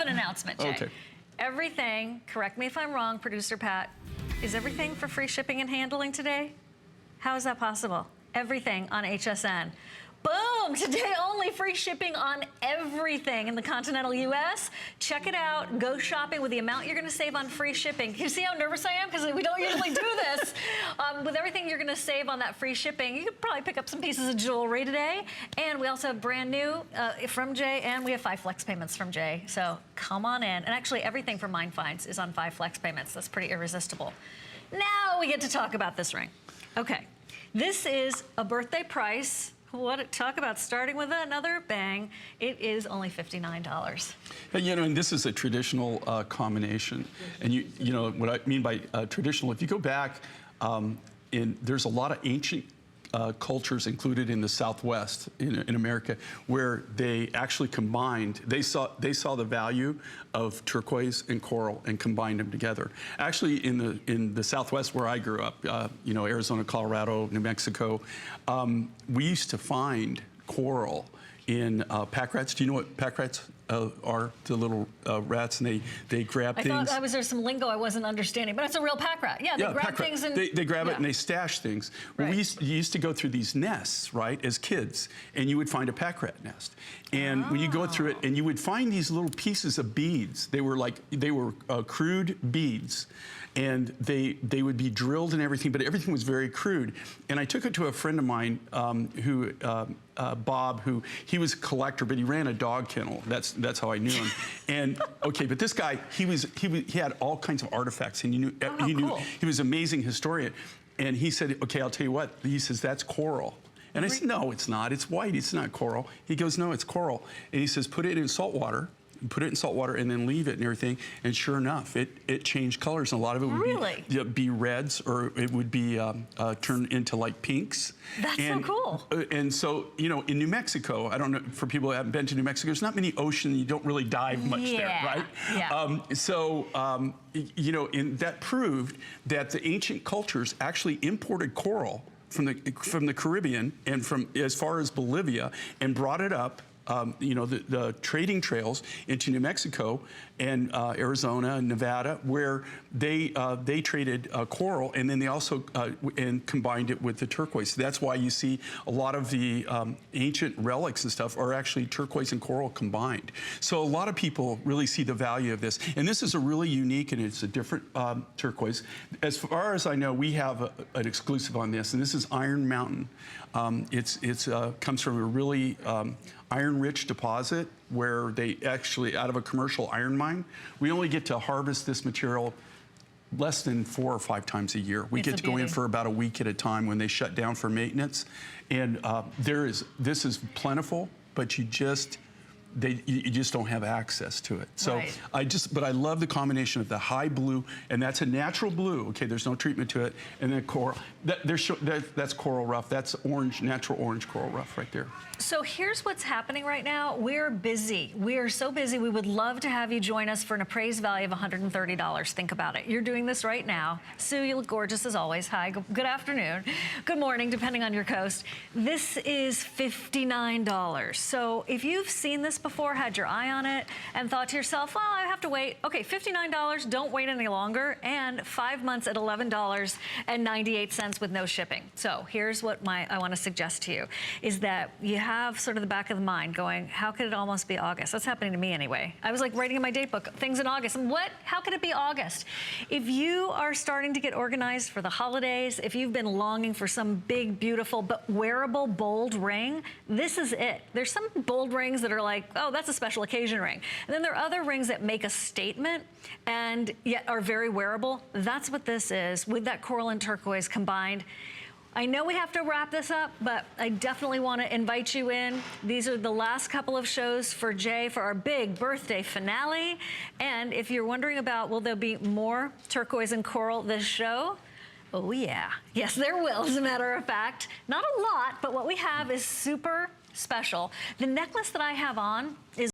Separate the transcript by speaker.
Speaker 1: An announcement, Jay.
Speaker 2: Okay.
Speaker 1: Everything, correct me if I'm wrong, Producer Pat, is everything for free shipping and handling today? How is that possible? Everything on HSN. Boom! Today only free shipping on everything in the continental U.S. Check it out. Go shopping with the amount you're going to save on free shipping. You see how nervous I am? Because we don't usually do this. With everything you're going to save on that free shipping, you could probably pick up some pieces of jewelry today. And we also have brand new from Jay, and we have 5 flex payments from Jay. So come on in. And actually, everything from Mind Finds is on 5 flex payments. That's pretty irresistible. Now we get to talk about this ring. Okay. This is a birthday price. Talk about starting with another bang. It is only $59.
Speaker 2: And, and this is a traditional combination. And you know what I mean by traditional. If you go back, there's a lot of ancient cultures included in the Southwest in America where they actually combined. They saw the value of turquoise and coral and combined them together. Actually, in the Southwest where I grew up, Arizona, Colorado, New Mexico, we used to find coral in pack rats. Do you know what pack rats are? The little rats, and they grab things.
Speaker 1: I thought there was some lingo I wasn't understanding, but it's a real pack rat. Yeah, they grab things and...
Speaker 2: They grab it and they stash things. Well,
Speaker 1: right.
Speaker 2: you used to go through these nests, right, as kids, and you would find a pack rat nest. And when you go through it, and you would find these little pieces of beads. They were crude beads. And they would be drilled and everything, but everything was very crude. And I took it to a friend of mine Bob, who he was a collector, but he ran a dog kennel. That's how I knew him. And okay, but this guy, he had all kinds of artifacts, and he knew he was an amazing historian. And he said, okay, I'll tell you what. He says, that's coral. And I said, no, it's not. It's white. It's not coral. He goes, no, it's coral. And he says, put it in salt water. Put it in salt water and then leave it and everything. And sure enough, it changed colors. And a lot of it would be reds, or it would be turned into like pinks.
Speaker 1: That's so cool.
Speaker 2: And so, in New Mexico, I don't know, for people who haven't been to New Mexico, there's not many oceans. You don't really dive much there, right?
Speaker 1: Yeah.
Speaker 2: And that proved that the ancient cultures actually imported coral from the Caribbean and from as far as Bolivia and brought it up. The trading trails into New Mexico and Arizona and Nevada, where they traded coral, and then they also and combined it with the turquoise. That's why you see a lot of the ancient relics and stuff are actually turquoise and coral combined. So a lot of people really see the value of this, and this is a really unique, and it's a different turquoise. As far as I know, we have an exclusive on this, and this is Iron Mountain. It comes from a really iron-rich deposit where they actually, out of a commercial iron mine, we only get to harvest this material less than 4 or 5 times a year. We get to go in for about a week at a time when they shut down for maintenance. And this is plentiful, but you just don't have access to it. So but I love the combination of the high blue, and that's a natural blue. Okay, there's no treatment to it, and then coral. That's coral rough. That's orange, natural orange coral rough right there.
Speaker 1: So here's what's happening right now. We're busy. We are so busy. We would love to have you join us for an appraised value of $130. Think about it. You're doing this right now. Sue, you look gorgeous as always. Hi, good afternoon. Good morning, depending on your coast. This is $59. So if you've seen this before, had your eye on it, and thought to yourself, well, I have to wait. Okay, $59, don't wait any longer, and 5 months at $11.98 with no shipping. So here's what I want to suggest to you, is that you have sort of the back of the mind going, how could it almost be August? That's happening to me anyway. I was like writing in my date book, things in August, and how could it be August? If you are starting to get organized for the holidays, if you've been longing for some big, beautiful, but wearable, bold ring, this is it. There's some bold rings that are like, oh, that's a special occasion ring. And then there are other rings that make a statement and yet are very wearable. That's what this is, with that coral and turquoise combined. I know we have to wrap this up, but I definitely want to invite you in. These are the last couple of shows for Jay for our big birthday finale. And if you're wondering about, will there be more turquoise and coral this show? Oh yeah, yes there will, as a matter of fact. Not a lot, but what we have is super special. The necklace that I have on is